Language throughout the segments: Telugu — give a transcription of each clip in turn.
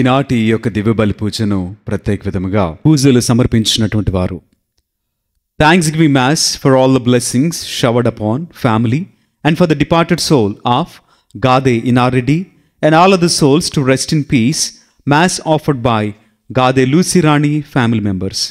ఈనాటి యొక్క దివ్య బలి పూజను ప్రత్యేక విధముగా పూజలు సమర్పించినటువంటి వారు thanksgiving mass for all the blessings showered upon family and for the departed soul of Gade Inareddy and all other souls to rest in peace mass offered by Gade Lucyrani family members.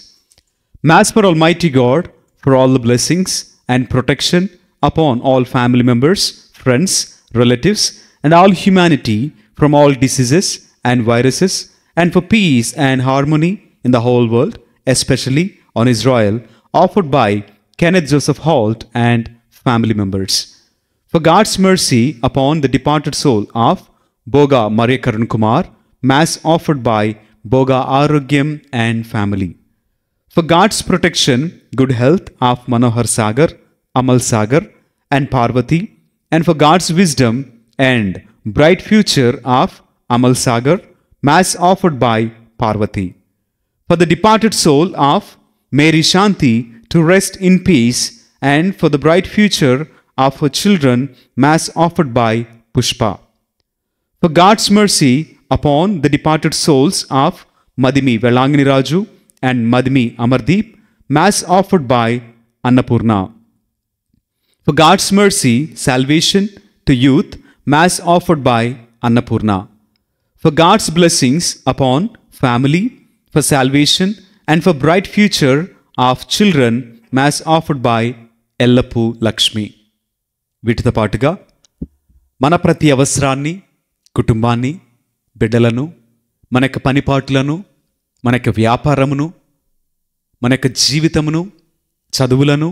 Mass for almighty God for all the blessings and protection upon all family members, friends, relatives and all humanity from all diseases and viruses, and for peace and harmony in the whole world, especially on Israel, offered by Kenneth Joseph Holt and family members. For God's mercy upon the departed soul of Boga Maria Karan Kumar, mass offered by Boga Arogyam and family. For God's protection, good health of Manohar Sagar, Amal Sagar and Parvati, and for God's wisdom and bright future of Amal Sagar, mass offered by Parvati. For the departed soul of Mary Shanti to rest in peace, and for the bright future of her children, mass offered by Pushpa. For God's mercy upon the departed souls of Madhimi Velangani Raju and Madhimi Amardeep, mass offered by Annapurna. For God's mercy, salvation to youth, mass offered by Annapurna. For God's blessings upon family, for salvation and for bright future of children, mass offered by Ellappu Lakshmi. వీటితో పాటుగా మన ప్రతి అవసరాన్ని, కుటుంబాన్ని, బిడ్డలను, మన యొక్క పనిపాట్లను, మన యొక్క వ్యాపారమును, మన యొక్క జీవితమును, చదువులను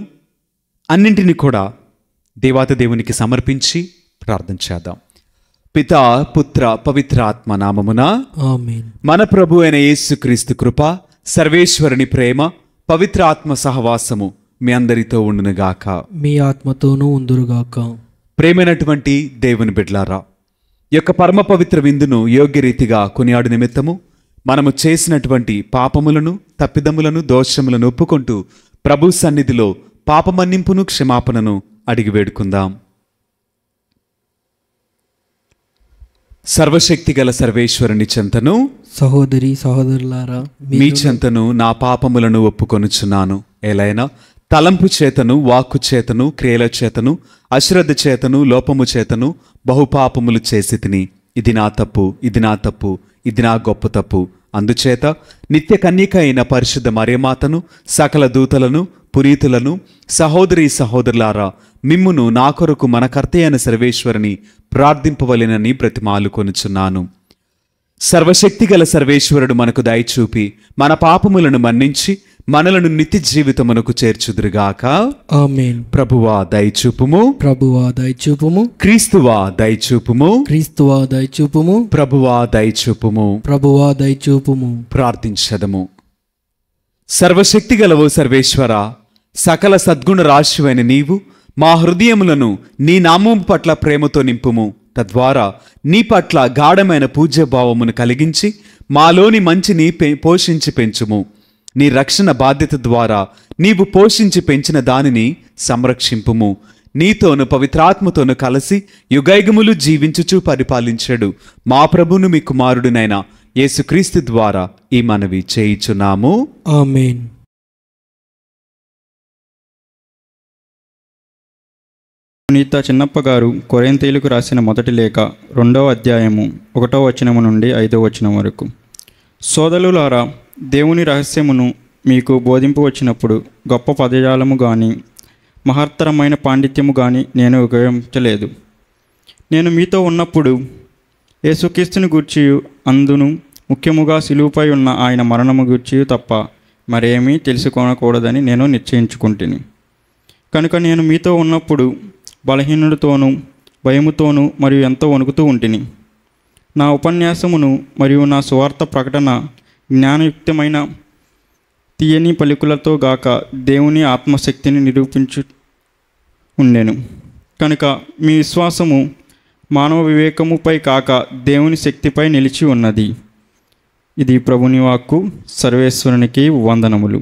అన్నింటినీ కూడా దేవాతి దేవునికి సమర్పించి ప్రార్థన చేద్దాం. పితా, పుత్ర, పవిత్రాత్మ నామమున ఆమేన్. మన ప్రభు అయిన యేసుక్రీస్తు కృప, సర్వేశ్వరుని ప్రేమ, పవిత్రాత్మ సహవాసము మీ అందరితో ఉండునుగాక. మీ ఆత్మతోనూ ఉందురుగాక. ప్రేమైనటువంటి దేవుని బిడ్డలారా, ఈ యొక్క పరమ పవిత్ర విందును యోగ్య రీతిగా కొనియాడు నిమిత్తము మనము చేసినటువంటి పాపములను, తప్పిదములను, దోషములను ఒప్పుకుంటూ ప్రభు సన్నిధిలో పాపమన్నింపును, క్షమాపణను అడిగి వేడుకుందాం. సర్వశక్తి గల సర్వేశ్వరుని చెంతను, సహోదరి సహోదరులారా, మీ చెంతను నా పాపములను ఒప్పుకొనుచున్నాను. ఎలైనా తలంపు చేతను, వాక్కు చేతను, క్రియల చేతను, అశ్రద్ధ చేతను, లోపము చేతను బహుపాపములు చేసి తిని. ఇది నా తప్పు, ఇది నా తప్పు, ఇది నా గొప్ప తప్పు. అందుచేత నిత్య కన్యక అయిన పరిశుద్ధ మరియమాతను, సకల దూతలను, పునీతులను, సహోదరి సహోదరులారా, మిమ్మును నా కొరకు మన కర్త అయిన సర్వేశ్వరుని ప్రార్థింపవలెనని బ్రతిమాలుకొనుచున్నాను. సర్వశక్తిగల సర్వేశ్వరుడు మనకు దయచూపి మన పాపములను మన్నించి మనలను నిత్య జీవితమునకు చేర్చుదురుగాక. ఆమేన్. ప్రభువా దయచూపుము, ప్రభువా దయచూపుము, క్రీస్తువా దయచూపుము, క్రీస్తువా దయచూపుము, ప్రభువా దయచూపుము. ప్రభువా దయచూపుము. ప్రార్థించదము. సర్వశక్తిగలవు సర్వేశ్వర, సకల సద్గుణ రాశివైన నీవు మా హృదయములను నీ నామము పట్ల ప్రేమతో నింపుము. తద్వారా నీ పట్ల గాఢమైన పూజ్యభావమును కలిగించి మాలోని మంచిని పోషించి పెంచుము. నీ రక్షణ బాధ్యత ద్వారా నీవు పోషించి పెంచిన దానిని సంరక్షింపుము. నీతోను పవిత్రాత్మతోను కలిసి యుగయుగములు జీవించుచు పరిపాలించడు మా ప్రభును మీ కుమారుడినైన యేసుక్రీస్తు ద్వారా ఈ మనవి చేయుచున్నాము. ఆమేన్. పునీత చిన్నప్ప గారు కొరింథీయులకు రాసిన మొదటి లేఖ 2వ అధ్యాయము 1వ వచనము నుండి 5వ వచనం వరకు. సోదరులారా, దేవుని రహస్యమును మీకు బోధింపు వచ్చినప్పుడు గొప్ప పదజాలము కానీ మహత్తరమైన పాండిత్యము కానీ నేను ఉపయోగించలేదు. నేను మీతో ఉన్నప్పుడు యేసుక్రీస్తుని గూర్చి అందును ముఖ్యముగా శిలువపై ఉన్న ఆయన మరణము గూర్చి తప్ప మరేమీ తెలుసుకోనకూడదని నేను నిశ్చయించుకుంటుని. కనుక నేను మీతో ఉన్నప్పుడు బలహీనుడితోనూ భయముతోనూ మరియు ఎంతో వణుకుతూ ఉంటిని. నా ఉపన్యాసమును మరియు నా సువార్త ప్రకటన జ్ఞానయుక్తమైన తీయని పలుకులతో గాక దేవుని ఆత్మశక్తిని నిరూపించు ఉండెను. కనుక మీ విశ్వాసము మానవ వివేకముపై కాక దేవుని శక్తిపై నిలిచి ఉన్నది. ఇది ప్రభుని వాక్కు. సర్వేశ్వరునికి వందనములు.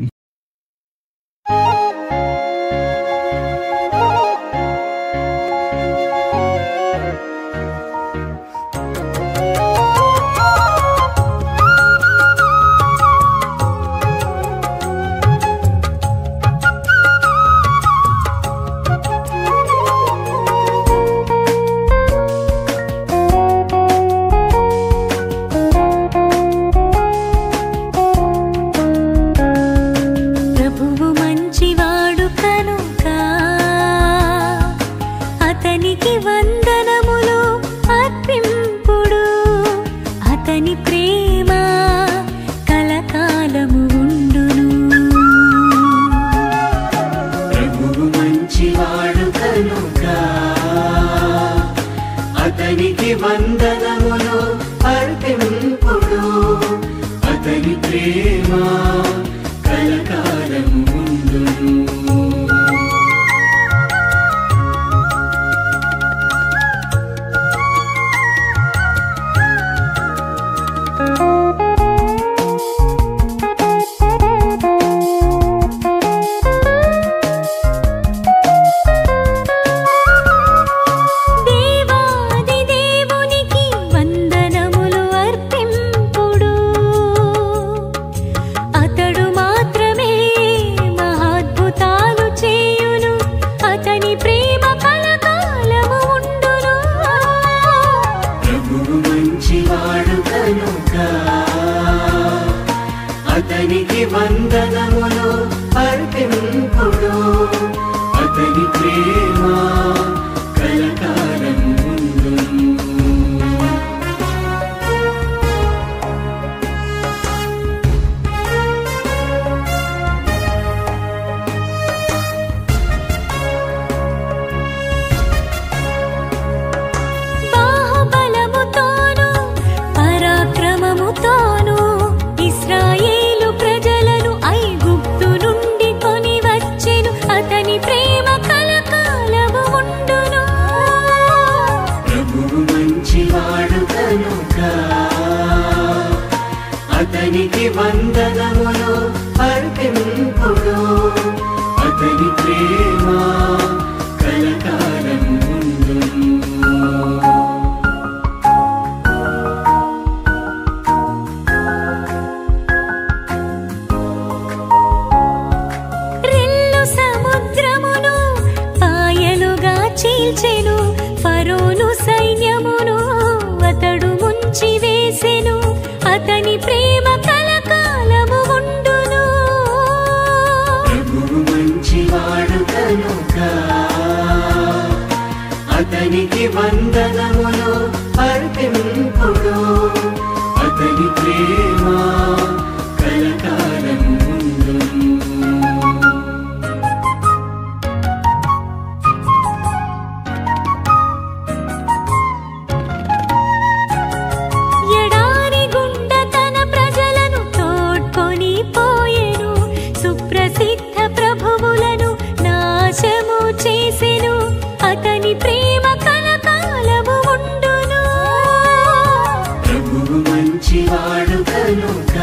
మంచివాడు కనుక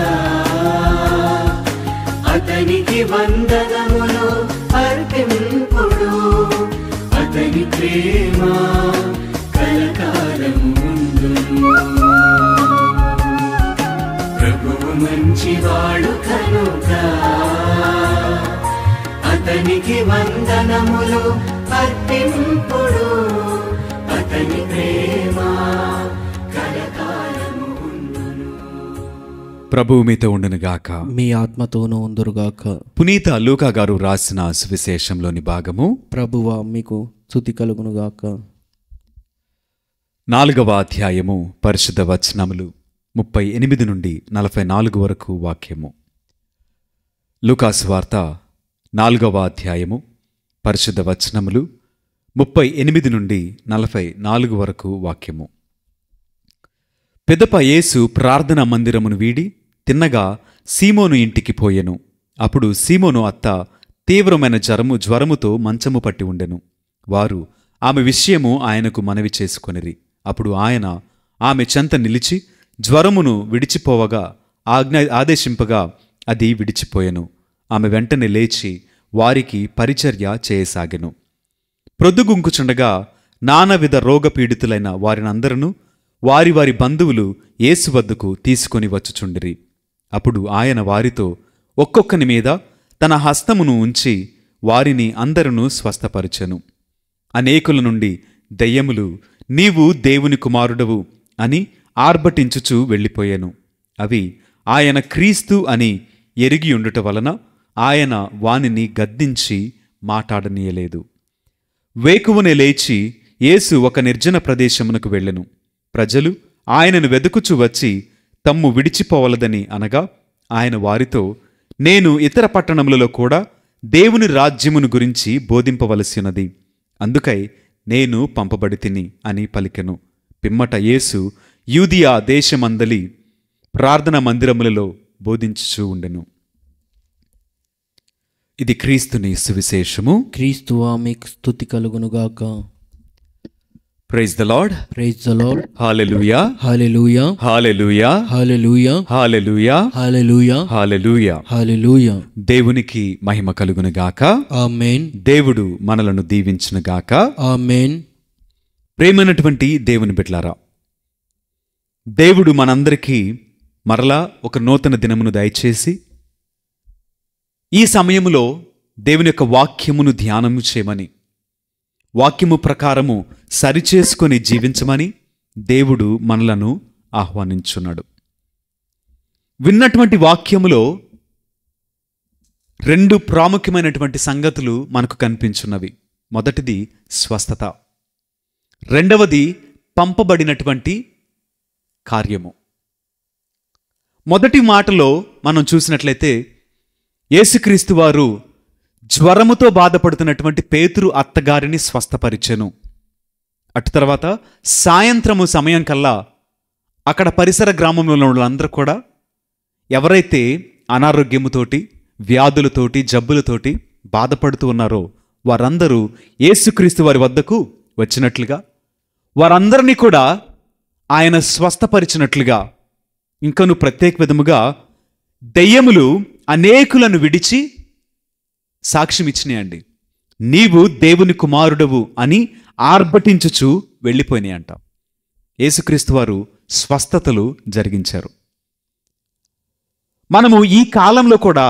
వందనములు అర్పింపుడు అతని ప్రేమ కలకాలము ఉండును. ప్రభువు మీతో ఉండునుగాక. మీ ఆత్మతోనూ ఉందురుగాక. పునీత లూకా గారు రాసిన సువిశేషంలోని భాగము ప్రభువా మీకు స్తుతి కలుగునుగాక. 4వ అధ్యాయము పరిశుద్ధ వచనములు 38 నుండి 44 వరకు వాక్యము. లూకాసు వార్త 4వ అధ్యాయము పరిశుద్ధ వచనములు 38 నుండి 44 వరకు వాక్యము. పిదప యేసు ప్రార్థనా మందిరమును వీడి తిన్నగా సీమోను ఇంటికి పోయెను. అప్పుడు సీమోను అత్త తీవ్రమైన జ్వరముతో మంచము పట్టి ఉండెను. వారు ఆమె విషయము ఆయనకు మనవి చేసుకొనిరి. అప్పుడు ఆయన ఆమె చెంత నిలిచి జ్వరమును విడిచిపోవగా ఆదేశింపగా అది విడిచిపోయెను. ఆమె వెంటనే లేచి వారికి పరిచర్య చేయసాగెను. ప్రొద్దుగుంకుచుండగా నానావిధ రోగపీడితులైన వారినందరూ వారి వారి బంధువులు యేసు వద్దకు తీసుకొని వచ్చుచుండిరి. అప్పుడు ఆయన వారితో ఒక్కొక్కని మీద తన హస్తమును ఉంచి వారిని అందరూ స్వస్థపరచెను. అనేకుల నుండి దెయ్యములు నీవు దేవుని కుమారుడవు అని ఆర్భటించుచూ వెళ్ళిపోయాను. అవి ఆయన క్రీస్తు అని ఎరిగి ఉండుట వలన ఆయన వానిని గద్దించి మాట్లాడనీయలేదు. వేకువనే లేచి యేసు ఒక నిర్జన ప్రదేశమునకు వెళ్ళెను. ప్రజలు ఆయనను వెదుకుచూ వచ్చి తమ్ము విడిచిపోవలదని అనగా ఆయన వారితో నేను ఇతర పట్టణములలో కూడా దేవుని రాజ్యమును గురించి బోధింపవలసినది, అందుకై నేను పంపబడితిని అని పలికెను. పిమ్మట యేసు యూదియా దేశమందలి ప్రార్థనా మందిరములలో బోధించుచూ ఉండెను. ఇది క్రీస్తుని సువిశేషము. క్రీస్తువా మీకు స్తుతి కలుగునుగాక. Praise the Lord. Praise the Lord. Hallelujah, hallelujah, hallelujah, hallelujah, hallelujah, hallelujah, hallelujah. Hallelujah. దేవునికి మహిమ కలుగునుగాక. ఆమేన్. దేవుడు మనలను దీవించునుగాక. ఆమేన్. ప్రేమైనటువంటి దేవుని బిడ్డలారా, దేవుడు మనందరికీ మరలా ఒక నూతన దినమును దయచేసి ఈ సమయములో దేవుని యొక్క వాక్యమును ధ్యానము చేయమని, వాక్యము ప్రకారము సరిచేసుకొని జీవించమని దేవుడు మనలను ఆహ్వానించున్నాడు. విన్నటువంటి వాక్యములో 2 ప్రాముఖ్యమైనటువంటి సంగతులు మనకు కనిపించున్నవి. మొదటిది స్వస్థత, రెండవది పంపబడినటువంటి కార్యము. మొదటి మాటలో మనం చూసినట్లయితే యేసుక్రీస్తు వారు జ్వరముతో బాధపడుతున్నటువంటి పేతురు అత్తగారిని స్వస్థపరిచెను. అటు తర్వాత సాయంత్రము సమయం కల్లా అక్కడ పరిసర గ్రామంలో ఉన్న వాళ్ళందరూ కూడా ఎవరైతే అనారోగ్యముతోటి, వ్యాధులతోటి, జబ్బులతోటి బాధపడుతూ ఉన్నారో వారందరూ యేసుక్రీస్తు వారి వద్దకు వచ్చినట్లుగా, వారందరినీ కూడా ఆయన స్వస్థపరిచినట్లుగా, ఇంకను ప్రత్యేక విధముగా దెయ్యములు అనేకులను విడిచి సాక్ష్యం ఇచ్చినాయండి. నీవు దేవుని కుమారుడవు అని ఆర్భటించుచు వెళ్ళిపోయినాయంట. యేసుక్రీస్తు వారు స్వస్థతలు జరిగించారు. మనము ఈ కాలంలో కూడా,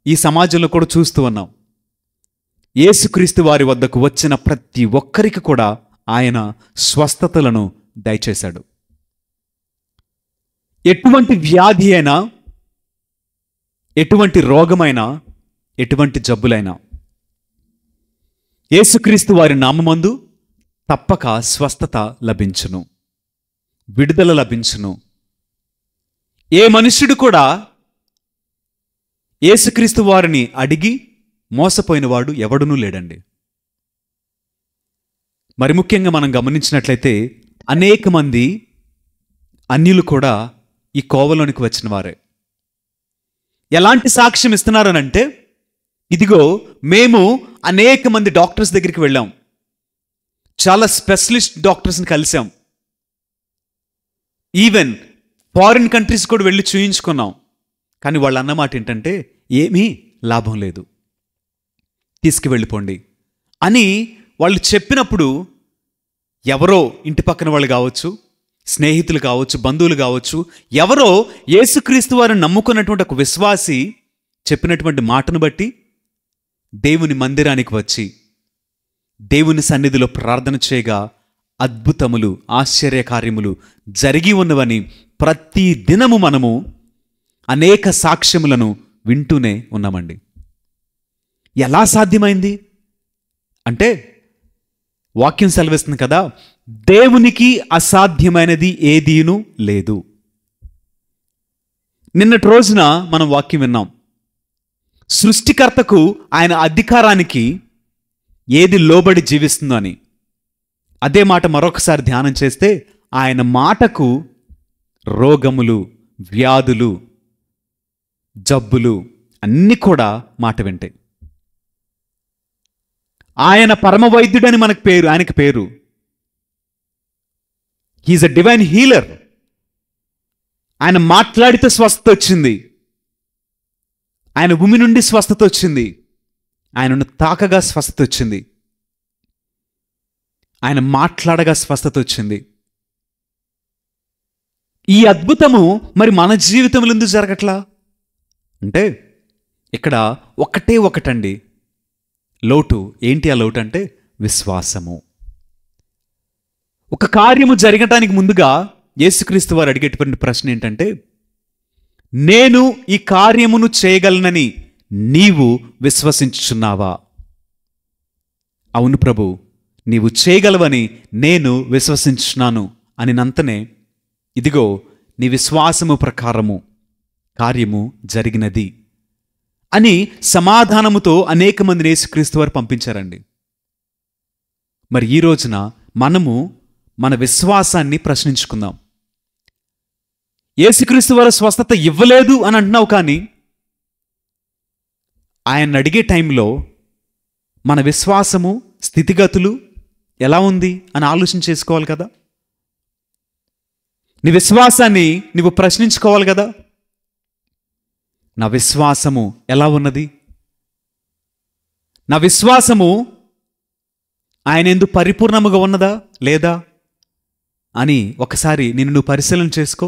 ఈ సమాజంలో కూడా చూస్తూ ఉన్నాం. యేసుక్రీస్తు వారి వద్దకు వచ్చిన ప్రతి ఒక్కరికి కూడా ఆయన స్వస్థతలను దయచేశాడు. ఎటువంటి వ్యాధి అయినా, ఎటువంటి రోగమైనా, ఎటువంటి జబ్బులైనా యేసుక్రీస్తు వారి నామమందు తప్పక స్వస్థత లభించును, విడుదల లభించును. ఏ మనుష్యుడు కూడా యేసుక్రీస్తు వారిని అడిగి మోసపోయినవాడు ఎవడునూ లేడండి. మరి ముఖ్యంగా మనం గమనించినట్లయితే అనేక మంది అన్యులు కూడా ఈ కోవలోనికి వచ్చిన వారే. ఎలాంటి సాక్ష్యం ఇస్తున్నారనంటే, ఇదిగో మేము అనేక మంది డాక్టర్స్ దగ్గరికి వెళ్ళాం, చాలా స్పెషలిస్ట్ డాక్టర్స్ని కలిసాం, ఈవెన్ ఫారిన్ కంట్రీస్ కూడా వెళ్ళి చూయించుకున్నాం, కానీ వాళ్ళు అన్నమాట ఏంటంటే ఏమీ లాభం లేదు, తీసుకువెళ్ళిపోండి అని వాళ్ళు చెప్పినప్పుడు ఎవరో ఇంటి పక్కన వాళ్ళు కావచ్చు, స్నేహితులు కావచ్చు, బంధువులు కావచ్చు, ఎవరో యేసుక్రీస్తు వారిని నమ్ముకున్నటువంటి ఒక విశ్వాసి చెప్పినటువంటి మాటను బట్టి దేవుని మందిరానికి వచ్చి దేవుని సన్నిధిలో ప్రార్థన చేయగా అద్భుతములు, ఆశ్చర్యకార్యములు జరిగి ఉన్నవని ప్రతి దినము మనము అనేక సాక్ష్యములను వింటూనే ఉన్నామండి. ఎలా సాధ్యమైంది అంటే వాక్యం సెలవిస్తుంది కదా, దేవునికి అసాధ్యమైనది ఏదీను లేదు. నిన్నటి రోజున మనం వాక్యం విన్నాం. సృష్టికర్తకు ఆయన అధికారానికి ఏది లోబడి జీవిస్తుందో అని. అదే మాట మరొకసారి ధ్యానం చేస్తే ఆయన మాటకు రోగములు, వ్యాధులు, జబ్బులు అన్నీ కూడా మాట వింటాయి. ఆయన పరమ వైద్యుడని మనకు పేరు, ఆయనకు పేరు. He is a divine healer. ఆయన మాట్లాడితే స్వస్థత వచ్చింది. ఆయన భూమి నుండి స్వస్థత వచ్చింది. ఆయనను తాకగా స్వస్థత వచ్చింది. ఆయన మాట్లాడగా స్వస్థత వచ్చింది. ఈ అద్భుతము మరి మన జీవితంలో ఎందుకు జరగట్లా అంటే ఇక్కడ ఒకటే ఒకటండి లోటు. ఏంటి ఆ లోటు అంటే విశ్వాసము. ఒక కార్యము జరగటానికి ముందుగా యేసుక్రీస్తు వారు అడిగేటువంటి ప్రశ్న ఏంటంటే, నేను ఈ కార్యమును చేయగలనని నీవు విశ్వసించుచున్నావా? అవును ప్రభు, నీవు చేయగలవని నేను విశ్వసించున్నాను అనినంతనే, ఇదిగో నీ విశ్వాసము ప్రకారము కార్యము జరిగినది అని సమాధానముతో అనేక మందిని యేసుక్రీస్తు వారు పంపించారండి. మరి ఈ రోజున మనము మన విశ్వాసాన్ని ప్రశ్నించుకుందాం. యేసుక్రీస్తు వారు స్వస్థత ఇవ్వలేదు అని అంటున్నావు, కానీ ఆయన అడిగే టైంలో మన విశ్వాసము, స్థితిగతులు ఎలా ఉంది అని ఆలోచన చేసుకోవాలి కదా. నీ విశ్వాసాన్ని నువ్వు ప్రశ్నించుకోవాలి కదా. నా విశ్వాసము ఎలా ఉన్నది? నా విశ్వాసము ఆయన యందు పరిపూర్ణముగా ఉన్నదా లేదా అని ఒకసారి నిన్ను నువ్వు పరిశీలన చేసుకో.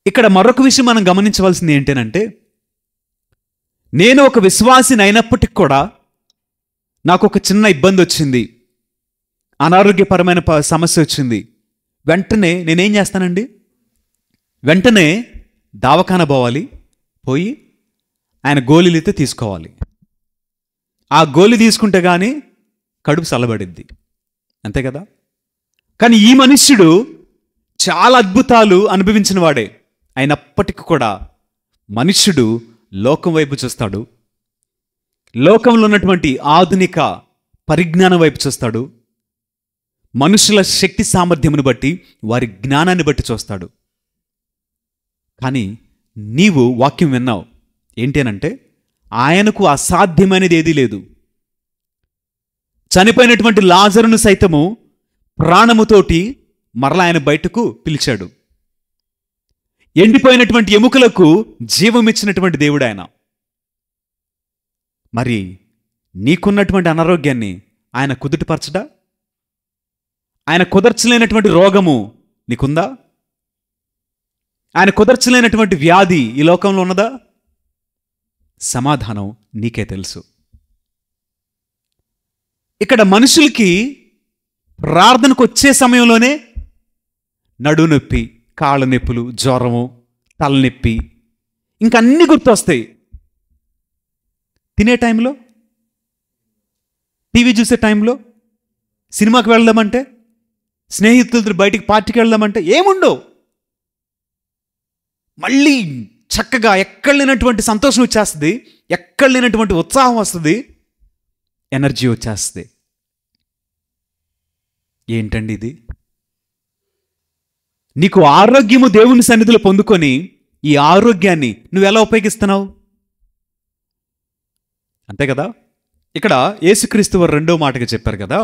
ఇక్కడ మరొక విషయం మనం గమనించవలసింది ఏంటంటే, నేను ఒక విశ్వాసిని అయినప్పటికి కూడా నాకు ఒక చిన్న ఇబ్బంది వచ్చింది, అనారోగ్యపరమైన సమస్య వచ్చింది. వెంటనే నేనేం చేస్తానండి? వెంటనే దవాఖానా పోవాలి, పోయి ఆయన గోళీలు అయితే తీసుకోవాలి. ఆ గోళీ తీసుకుంటే కానీ కడుపు చల్లబడిద్ది, అంతే కదా. కానీ ఈ మనుష్యుడు చాలా అద్భుతాలు అనుభవించిన వాడే అయినప్పటికీ కూడా మనుష్యుడు లోకం వైపు చూస్తాడు, లోకంలో ఉన్నటువంటి ఆధునిక పరిజ్ఞానం వైపు చూస్తాడు, మనుషుల శక్తి సామర్థ్యమును బట్టి, వారి జ్ఞానాన్ని బట్టి చూస్తాడు. కానీ నీవు వాక్యం విన్నావు ఏంటేనంటే, ఆయనకు అసాధ్యమైనది ఏదీ లేదు. చనిపోయినటువంటి లాజరును సైతము ప్రాణముతోటి మరలా ఆయన బయటకు పిలిచాడు. ఎండిపోయినటువంటి ఎముకలకు జీవమిచ్చినటువంటి దేవుడు ఆయన. మరి నీకున్నటువంటి అనారోగ్యాన్ని ఆయన కుదుటపరచడా? ఆయన కుదర్చలేనటువంటి రోగము నీకుందా? ఆయన కుదర్చలేనటువంటి వ్యాధి ఈ లోకంలో ఉన్నదా? సమాధానం నీకే తెలుసు. ఇక్కడ మనుషులకి ప్రార్థనకు వచ్చే సమయంలోనే నడుము నొప్పి, కాళ్ళ నొప్పులు, జ్వరము, తలనొప్పి, ఇంకా అన్నీ గుర్తొస్తాయి. తినే టైంలో, టీవీ చూసే టైంలో, సినిమాకి వెళ్దామంటే, స్నేహితులతో బయటికి పార్టీకి వెళ్దామంటే ఏముండవు. మళ్ళీ చక్కగా ఎక్కడ లేనటువంటి సంతోషం వచ్చేస్తుంది, ఎక్కడ లేనటువంటి ఉత్సాహం వస్తుంది, ఎనర్జీ వచ్చేస్తుంది. ఏంటండి ఇది? నీకు ఆరోగ్యము దేవుని సన్నిధిలో పొందుకొని ఈ ఆరోగ్యాన్ని నువ్వు ఎలా ఉపయోగిస్తున్నావు? అంతే కదా. ఇక్కడ యేసుక్రీస్తు వారు రెండో మాటగా చెప్పారు కదా,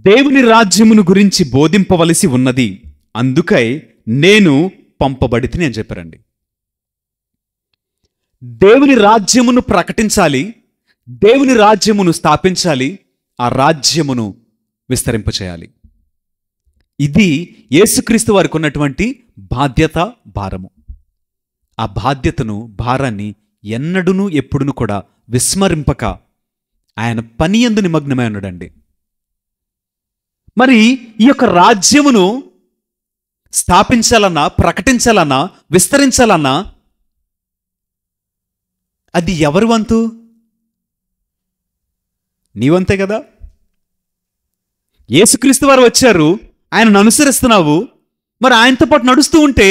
దేవుని రాజ్యమును గురించి బోధింపవలసి ఉన్నది, అందుకై నేను పంపబడితిని అని చెప్పారండి. దేవుని రాజ్యమును ప్రకటించాలి, దేవుని రాజ్యమును స్థాపించాలి, ఆ రాజ్యమును విస్తరింపచేయాలి. ఇది యేసుక్రీస్తు వారికి ఉన్నటువంటి బాధ్యత, భారము. ఆ బాధ్యతను, భారాన్ని ఎన్నడూనూ ఎప్పుడును కూడా విస్మరింపక ఆయన పని యందు నిమగ్నమై ఉన్నాడండి. మరి ఈ యొక్క రాజ్యమును స్థాపించాలన్నా, ప్రకటించాలన్నా, విస్తరించాలన్నా అది ఎవరి వంతు? నీవంతే కదా. యేసుక్రీస్తు వారు వచ్చారు, ఆయనను అనుసరిస్తున్నావు. మరి ఆయనతో పాటు నడుస్తూ ఉంటే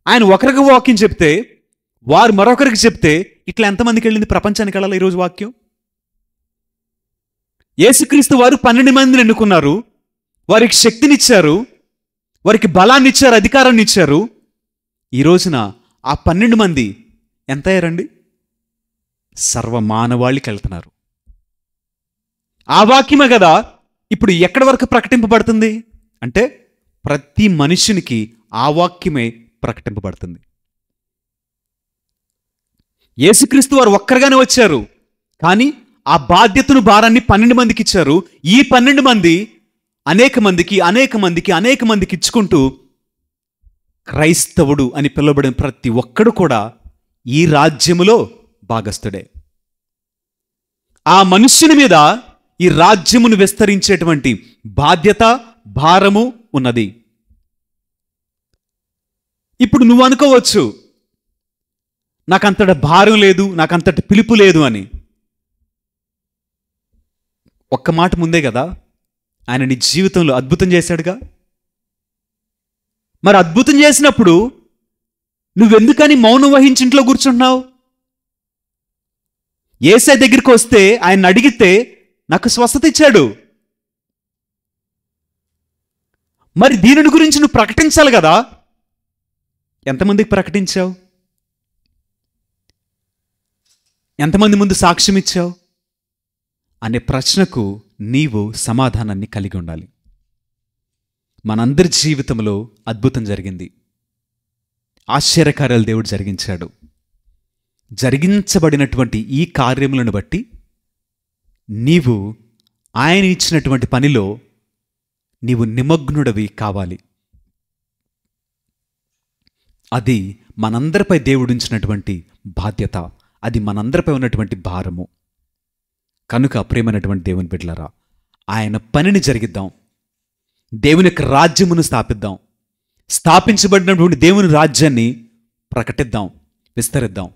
ఆయన ఒకరికి వాక్యం చెప్తే వారు మరొకరికి చెప్తే ఇట్లా ఎంతమందికి వెళ్ళింది? ప్రపంచానికి వెళ్ళాలి ఈరోజు వాక్యం. యేసుక్రీస్తు వారు 12 మందిని ఎన్నుకున్నారు, వారికి శక్తినిచ్చారు, వారికి బలాన్ని ఇచ్చారు, అధికారాన్ని ఇచ్చారు. ఈ రోజున ఆ 12 మంది ఎంత అయ్యారండి? సర్వమానవాళికి వెళ్తున్నారు. ఆ వాక్యమే కదా ఇప్పుడు ఎక్కడి వరకు ప్రకటింపబడుతుంది అంటే ప్రతి మనుషునికి ఆ వాక్యమే ప్రకటింపబడుతుంది. యేసుక్రీస్తు వారు ఒక్కరుగానే వచ్చారు, కానీ ఆ బాధ్యతను, భారాన్ని 12 మందికి ఇచ్చారు. ఈ 12 మంది అనేక మందికి ఇచ్చుకుంటూ క్రైస్తవుడు అని పిలువబడిన ప్రతి ఒక్కడు కూడా ఈ రాజ్యములో భాగస్థుడే. ఆ మనుష్యుని మీద ఈ రాజ్యమును విస్తరించేటువంటి బాధ్యత, భారము ఉన్నది. ఇప్పుడు నువ్వు అనుకోవచ్చు, నాకంతటి భారం లేదు, నాకంతటి పిలుపు లేదు అని. ఒక్క మాట ముందే కదా ఆయన నీ జీవితంలో అద్భుతం చేశాడుగా. మరి అద్భుతం చేసినప్పుడు నువ్వెందుకని మౌనం వహించి ఇంట్లో కూర్చుంటున్నావు? యేసయ్య దగ్గరికి వస్తే ఆయన అడిగితే నాకు స్వస్థత ఇచ్చాడు. మరి దీనిని గురించి నువ్వు ప్రకటించాలి కదా. ఎంతమందికి ప్రకటించావు? ఎంతమంది ముందు సాక్ష్యం ఇచ్చావు అనే ప్రశ్నకు నీవు సమాధానాన్ని కలిగి ఉండాలి. మనందరి జీవితంలో అద్భుతం జరిగింది, ఆశ్చర్యకార్యాలు దేవుడు జరిగించాడు. జరిగించబడినటువంటి ఈ కార్యములను బట్టి నీవు ఆయన ఇచ్చినటువంటి పనిలో నీవు నిమగ్నుడవి కావాలి. అది మనందరిపై దేవుడించినటువంటి బాధ్యత, అది మనందరిపై ఉన్నటువంటి భారము. కనుక ప్రేమైనటువంటి దేవుని బిడ్డలారా, ఆయన పనిని జరిగిద్దాం. దేవుని యొక్క రాజ్యమును స్థాపిద్దాం. స్థాపించబడినటువంటి దేవుని రాజ్యాన్ని ప్రకటిద్దాం, విస్తరిద్దాం.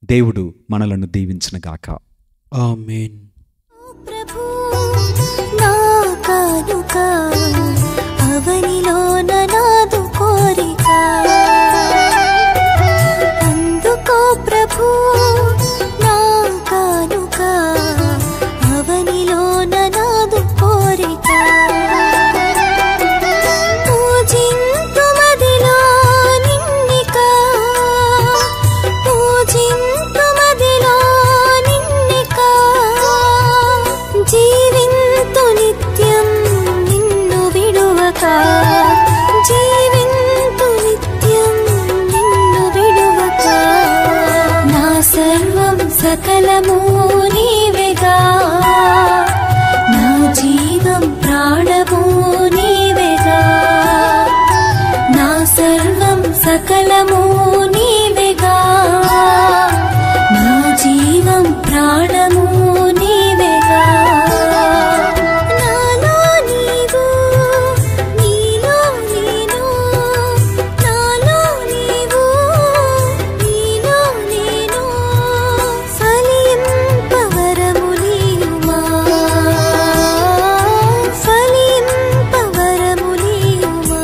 దేవుడు మనలను దీవించునుగాక. ఆమేన్. ప్రభు నా కానుక అవనిలోన నాదు కోరిక అందుకో ప్రభు నా కానుక అవనిలోన నాదు కోరిక పూజింతుమదిలో నిన్నిక పూజింతుమదిలో నిన్నిక జీవింతు నిత్యం నిన్ను విడువక జీవింతు నిత్యం నిన్ను విడువక నా సర్వం సకలము నీవేగా నా జీవం ప్రాణము నీవేగా నా సర్వం సకలము నీవేగా నా జీవం ప్రాణము నీవేగా నాలో నీవు నీలో నేను నాలో నీవు నీలో నేను ఫలింపవరము నీయుమా ఫలింపవరము నీయుమా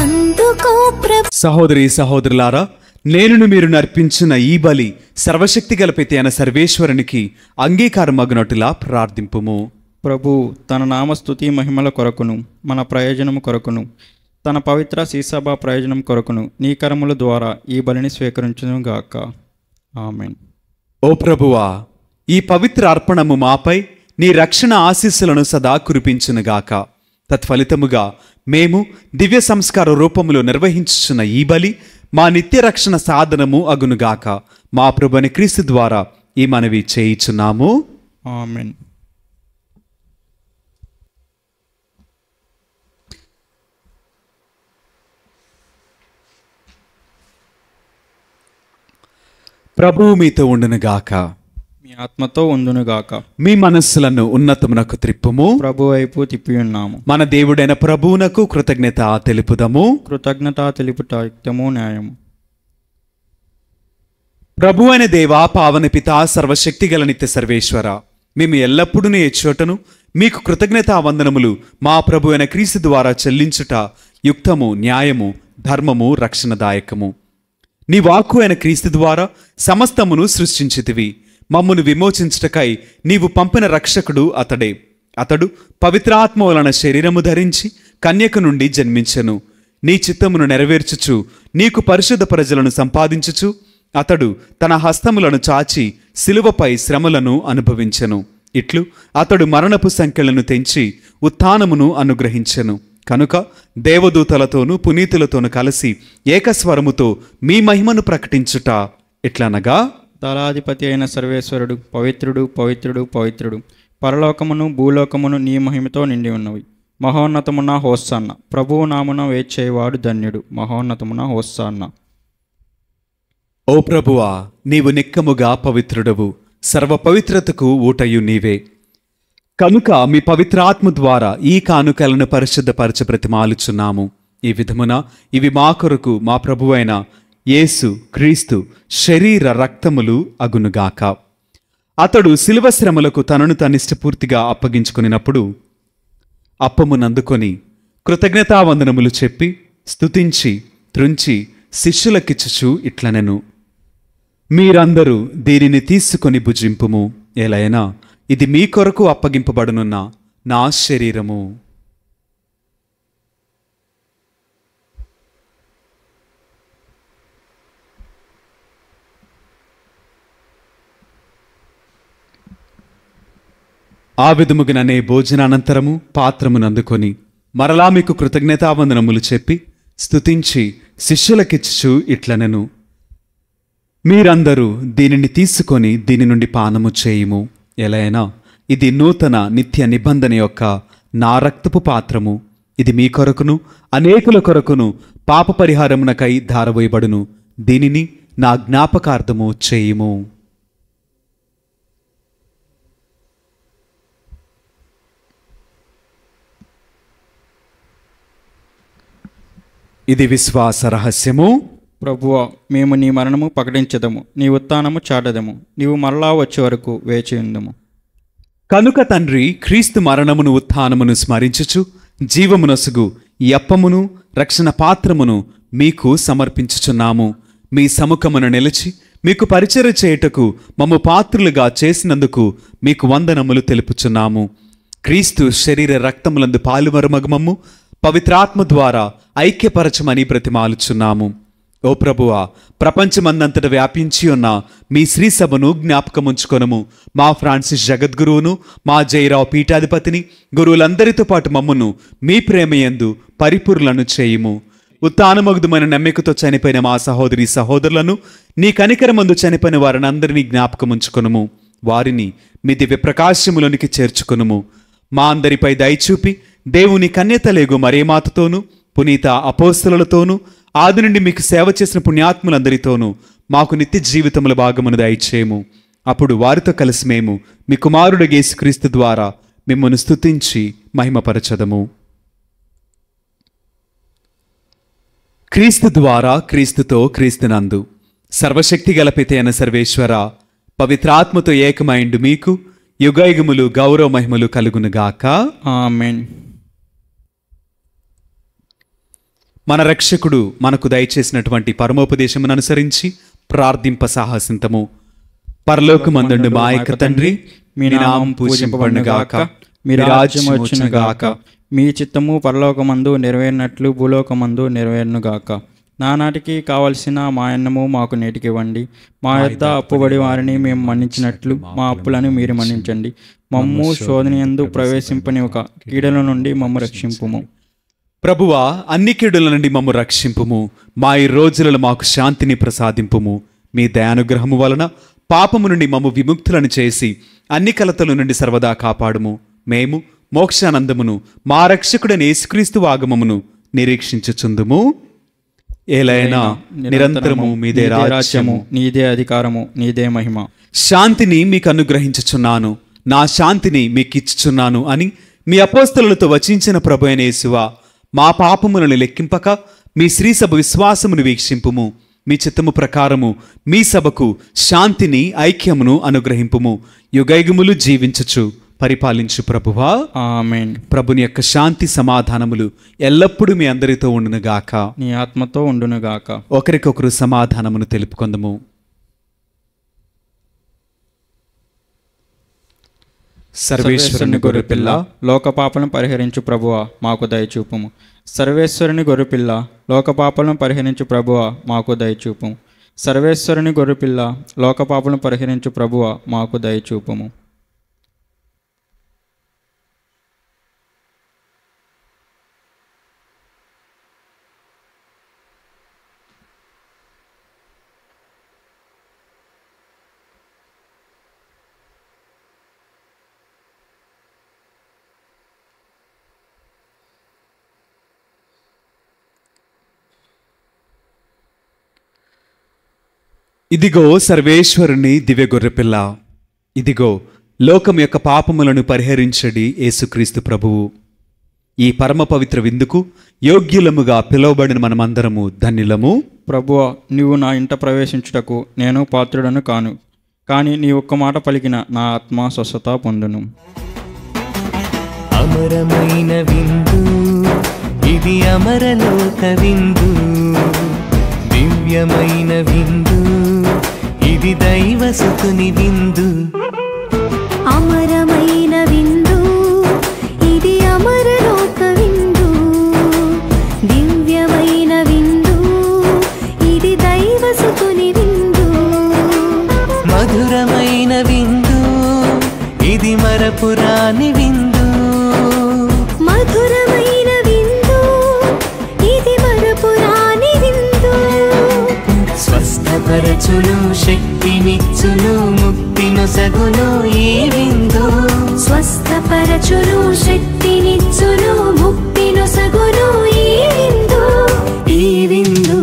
అందుకో ప్రభు సహోదరి సహోదరులారా, నేనును మీరు నర్పించిన ఈ బలి సర్వశక్తి గల పిత అయిన సర్వేశ్వరునికి అంగీకారమగునట్టులా ప్రార్థింపుము. ప్రభు తన నామస్తుతి మహిమల కొరకును మన ప్రయోజనము కొరకును తన పవిత్ర సీసభ ప్రయోజనం కొరకును నీ కరముల ద్వారా ఈ బలిని స్వీకరించును గాక. ఆమేన్. ఓ ప్రభువా, ఈ పవిత్ర అర్పణము మాపై నీ రక్షణ ఆశీస్సులను సదా కురిపించునుగాక. తత్ఫలితముగా మేము దివ్య సంస్కార రూపములో నిర్వహించుచున్న ఈ బలి మా నిత్య రక్షణ సాధనము అగునుగాక. మా ప్రభుని క్రీస్తు ద్వారా ఈ మనవి చేయుచున్నాము. ఆమేన్. ప్రభువు మీతో ఉండునుగాక. మీ ఆత్మతో ఉందునుగాక. మీ మనస్సులను ఉన్నతమునకు త్రిప్పుము. ప్రభు వైపు తిప్పి ఉన్నాము. మన దేవుడైన ప్రభువునకు కృతజ్ఞత తెలుపుదము. కృతజ్ఞత తెలుపుట యుక్తము న్యాయము. ప్రభు అయిన దేవా, పావన పిత, సర్వశక్తి గల నిత్య సర్వేశ్వర, మేము ఎల్లప్పుడూ నీ చోటను మీకు కృతజ్ఞతా వందనములు మా ప్రభు అయిన క్రీస్తు ద్వారా చెల్లించుట యుక్తము, న్యాయము, ధర్మము, రక్షణదాయకము. నీ వాక్కు అయిన క్రీస్తు ద్వారా సమస్తమును సృష్టించితివి. మమ్మును విమోచించుటకై నీవు పంపిన రక్షకుడు అతడే. అతడు పవిత్రాత్మ వలన శరీరము ధరించి కన్యక నుండి జన్మించెను. నీ చిత్తమును నెరవేర్చుచు నీకు పరిశుద్ధ ప్రజలను సంపాదించుచు అతడు తన హస్తములను చాచి శిలువపై శ్రమలను అనుభవించెను. ఇట్లు అతడు మరణపు సంఖ్యలను తెంచి ఉత్థానమును అనుగ్రహించెను. కనుక దేవదూతలతోనూ పునీతులతోనూ కలిసి ఏకస్వరముతో మీ మహిమను ప్రకటించుట ఎట్లనగా, దళాధిపతి అయిన సర్వేశ్వరుడు పవిత్రుడు, పవిత్రుడు, పవిత్రుడు. పరలోకమును భూలోకమును నీ మహిమతో నిండి ఉన్నవి. మహోన్నతమున హోస్సన్న. ప్రభువు నామున వేచేవాడు ధన్యుడు. మహోన్నతమున హోస్సన్న. ఓ ప్రభువా, నీవు నిక్కముగా పవిత్రుడవు. సర్వ పవిత్రతకు ఊటయు నీవే. కనుక మీ పవిత్రాత్మ ద్వారా ఈ కానుకలను పరిశుద్ధపరచ బ్రతిమాలుచున్నాము. ఈ విధమున ఇవి మా కొరకు మా ప్రభువైన యేసు క్రీస్తు శరీర రక్తములు అగునుగాక. అతడు శిలువ శ్రమలకు తనను తనిష్టపూర్తిగా అప్పగించుకునినప్పుడు అప్పమునందుకొని కృతజ్ఞతావందనములు చెప్పి స్తుతించి త్రుంచి శిష్యులకిచ్చుచు ఇట్లనెను, మీరందరూ దీనిని తీసుకొని భుజింపుము. ఎలైనా ఇది మీ కొరకు అప్పగింపబడనున్న నా శరీరము. ఆ విధముగానే భోజనానంతరము పాత్రమునందుకొని మరలా మీకు కృతజ్ఞతావందనములు చెప్పి స్తుతించి శిష్యులకిచ్చుచు ఇట్లనెను, మీరందరూ దీనిని తీసుకొని దీని నుండి పానము చేయుము. ఎలైనా ఇది నూతన నిత్య నిబంధన యొక్క నా రక్తపు పాత్రము. ఇది మీ కొరకును అనేకుల కొరకును పాప పరిహారమునకై ధారవేయబడును. దీనిని నా జ్ఞాపకార్థము చేయుము. ఇది విశ్వాస రహస్యము. ప్రభువా, మేము నీ మరణము ప్రకటించదము, నీ ఉత్థానము చాటదము. నీవు మరలా వచ్చే వరకు వేచి ఉందము. కనుక తండ్రి, క్రీస్తు మరణమును ఉత్థానమును స్మరించుచు జీవమునొసుగు ఈ అప్పమును రక్షణ పాత్రమును మీకు సమర్పించుచున్నాము. మీ సముఖమును నిలిచి మీకు పరిచర్య చేయుటకు మమ్ము పాత్రులుగా చేసినందుకు మీకు వందనములు తెలుపుచున్నాము. క్రీస్తు శరీర రక్తములందు పాలుమరుమగమము పవిత్రాత్మ ద్వారా ఐక్యపరచమని బ్రతిమాలుచున్నాము. ఓ ప్రభువా, ప్రపంచమందంతట వ్యాపించి ఉన్న మీ శ్రీ సభను జ్ఞాపకముంచుకొనము. మా ఫ్రాన్సిస్ జగద్గురువును, మా జయరావు పీఠాధిపతిని, గురువులందరితో పాటు మమ్మును మీ ప్రేమయందు పరిపూర్ణలను చేయుము. ఉత్థానమగుదుమైన నమ్మికతో చనిపోయిన మా సహోదరి సహోదరులను, నీ కనికరమందు చనిపోయిన వారిని అందరినీ జ్ఞాపకముంచుకొనుము. వారిని మీ దివ్య ప్రకాశములోనికి చేర్చుకొనుము. మా అందరిపై దయచూపి దేవుని కన్యతలేగు మరేమాతతోనూ పునీత అపోస్తలులతోనూ ఆది నుండి మీకు సేవ చేసిన పుణ్యాత్ములందరితోనూ మాకు నిత్య జీవితముల భాగమును దయచేయము. అప్పుడు వారితో కలిసి మేము మీ కుమారుడు యేసుక్రీస్తు ద్వారా మిమ్మల్ని స్తుతించి మహిమపరచదము. క్రీస్తు ద్వారా, క్రీస్తుతో, క్రీస్తునందు సర్వశక్తి గల పిత అయిన సర్వేశ్వర, పవిత్రాత్మతో ఏకమైండు మీకు యుగయుగములు గౌరవ మహిమలు కలుగునుగాక. ఆమేన్. మన రక్షకుడు మనకు దయచేసినటువంటి పరమోపదేశమును అనుసరించి ప్రార్థింప సాహసింతము. పరలోకమందుండు మా యొక్క తండ్రి, మీ నామం పూజింపబడునుగాక, మీ రాజ్యం వచ్చునుగాక, మీ చిత్తము పరలోకమందు నెరవేరినట్లు భూలోకమందు నెరవేరునుగాక. నానాటికి కావలసిన మా అన్నము మాకు నేటికి ఇవ్వండి. మా యొద్ద అప్పుబడి వారిని మేము మన్నించినట్లు మా అప్పులను మీరు మన్నించండి. మమ్ము శోధనయందు ప్రవేశింపనివ్వక కీడుల నుండి మమ్ము రక్షింపుము. ప్రభువా, అన్ని కీడుల నుండి మమ్ము రక్షింపుము. మా ఈ రోజులలో మాకు శాంతిని ప్రసాదింపుము. మీ దయానుగ్రహము వలన పాపము నుండి మమ్ము విముక్తులను చేసి అన్ని కలతల నుండి సర్వదా కాపాడుము. మేము మోక్షానందమును మా రక్షకుడైన యేసుక్రీస్తు ఆగమమును నిరీక్షించుచుందుము. ఏలైనా నిరంతరము మీదే రాజ్యము, నీదే అధికారము, నీదే మహిమ. శాంతిని మీకు అనుగ్రహించుచున్నాను, నా శాంతిని మీకు ఇచ్చుచున్నాను అని మీ అపోస్తలులతో వచించిన ప్రభు అయిన యేసువా, మా పాపములను లెక్కింపక మీ శ్రీ సభ విశ్వాసమును వీక్షింపుము. మీ చిత్తము ప్రకారము మీ సభకు శాంతిని ఐక్యమును అనుగ్రహింపుము. యుగయుగములు జీవించుచు పరిపాలించు ప్రభువా, ఆమేన్. ప్రభుని యొక్క శాంతి సమాధానములు ఎల్లప్పుడూ మీ అందరితో ఉండునుగాక. నీ ఆత్మతో ఉండునుగాక. ఒకరికొకరు సమాధానమును తెలుపుకొందము. సర్వేశ్వరుని గొర్రెపిల్ల, లోక పాపలను పరిహరించు ప్రభువా, మాకు దయచూపుము. సర్వేశ్వరుని గొర్రెపిల్ల, లోక పాపలను పరిహరించు ప్రభువా, మాకు దయచూపుము. సర్వేశ్వరుని గొర్రెపిల్ల, లోక పాపలను పరిహరించు ప్రభువా, మాకు దయచూపుము. ఇదిగో సర్వేశ్వరుని దివ్య గొర్రెపిల్ల, ఇదిగో లోకం యొక్క పాపములను పరిహరించడి యేసుక్రీస్తు ప్రభువు. ఈ పరమ పవిత్ర విందుకు యోగ్యులముగా పిలువబడిన మనమందరము ధన్యులము. ప్రభువా, నీవు నా ఇంట ప్రవేశించుటకు నేను పాత్రుడను కాను, కానీ నీ ఒక్క మాట పలికిన నా ఆత్మ స్వస్థత పొందును. అమరమైన విందు ఇది, అమరలోక విందు, దివ్యమైన విందు ఇది, దైవసుతుని విందు. అమరమైన విందు ఇది, అమరలోక విందు, దివ్యమైన విందు ఇది, దైవసుతుని విందు. మధురమైన విందు ఇది, మరపురాని విందు. మధురమైన విందు ఇది, మరపురాని విందు. స్వస్థపరచును, శక్తినిచ్చును, ముక్తినొసగును ఈ విందు. స్వస్థపరచును, శక్తినిచ్చును, ముక్తినొసగును ఈ విందు. ఈ విందు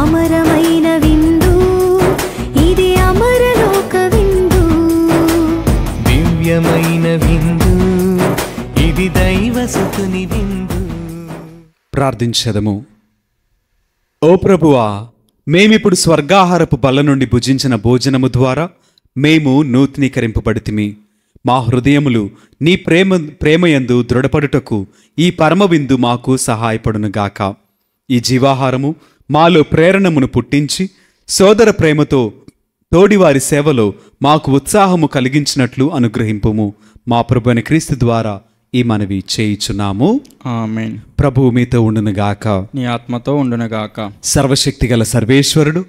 అమరమైన విందు ఇది, అమరలోక విందు, దివ్యమైన విందు ఇది, దైవసుతుని విందు. ప్రార్థించదము. ఓ ప్రభువా, మేమిప్పుడు స్వర్గాహారపు బల్ల నుండి భుజించిన భోజనము ద్వారా మేము నూతనీకరింపబడితిమి. మా హృదయములు నీ ప్రేమయందు దృఢపడుటకు ఈ పరమ విందు మాకు సహాయపడునుగాక. ఈ జీవాహారము మాలో ప్రేరణమును పుట్టించి సోదర ప్రేమతో తోడివారి సేవలో మాకు ఉత్సాహము కలిగించినట్లు అనుగ్రహింపుము. మా ప్రభువైన క్రీస్తు ద్వారా ఈ మనవి చేయుచున్నాము. ఆమేన్. ప్రభువు మీతో ఉండునుగాక. నీ ఆత్మతో ఉండునుగాక. సర్వశక్తిగల సర్వేశ్వరుడు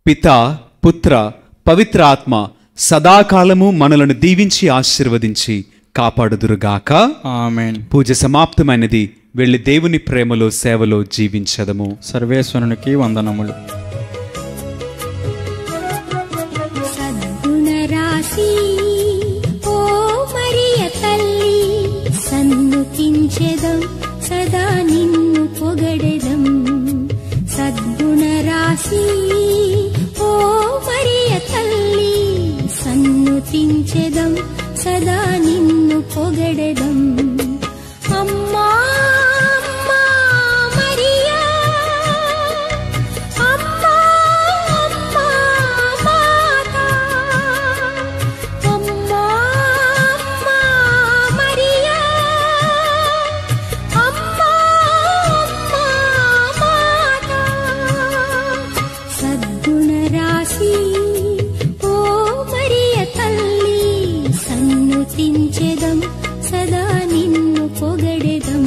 పిత, పుత్ర, పవిత్ర ఆత్మ సదాకాలము మనలను దీవించి ఆశీర్వదించి కాపాడుదురుగాక. ఆమేన్. పూజ సమాప్తమైనది. వెళ్ళి దేవుని ప్రేమలో సేవలో జీవించదము. సర్వేశ్వరునికి వందనములు. సద్గుణరాశి ఓ మరియ తల్లి, సన్నుతించెదం సదా నిన్ను పొగడెదం. సద్గుణరాశి ఓ మరియ తల్లి, సన్నుతించెదం సదా నిన్ను పొగడెదం. అమ్మా అమ్మా మరియా, అమ్మా అమ్మా మాతా, అమ్మా అమ్మా మరియా, అమ్మా అమ్మా మాతా. సద్గుణరాశి ఓ మరియ తల్లి, సన్నుతించెదం సదా నిన్ను పొగడెదం.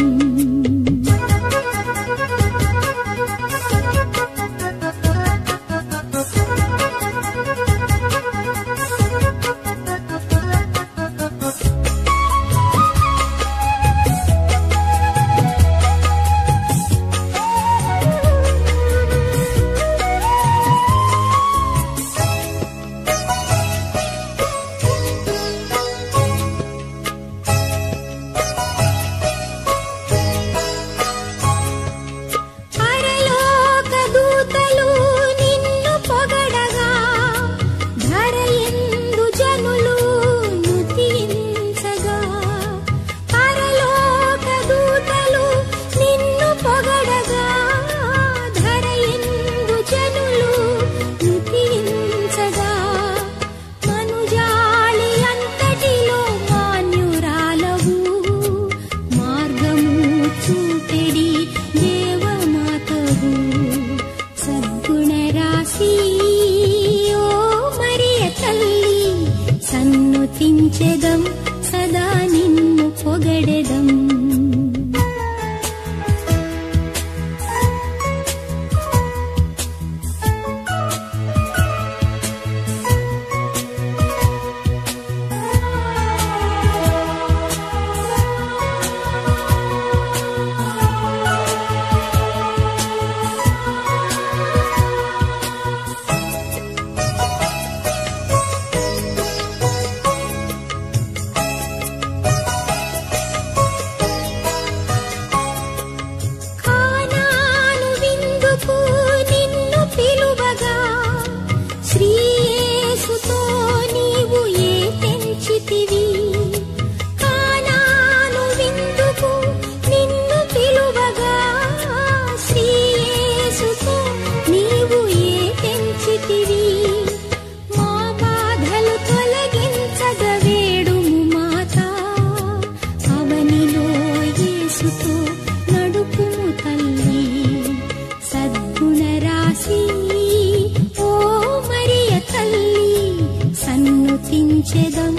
స్తుతించెదం సదా నిన్ను పొగడెదం. స్తుతించెదం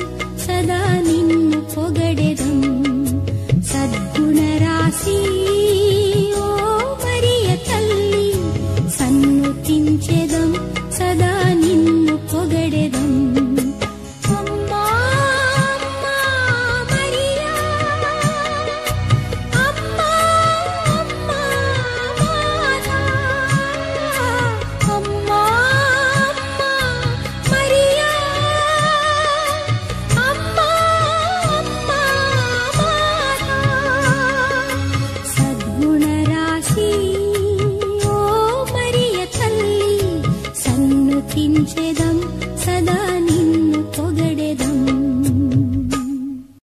సదా నిన్ను పొగడెదం. సద్గుణ రాశి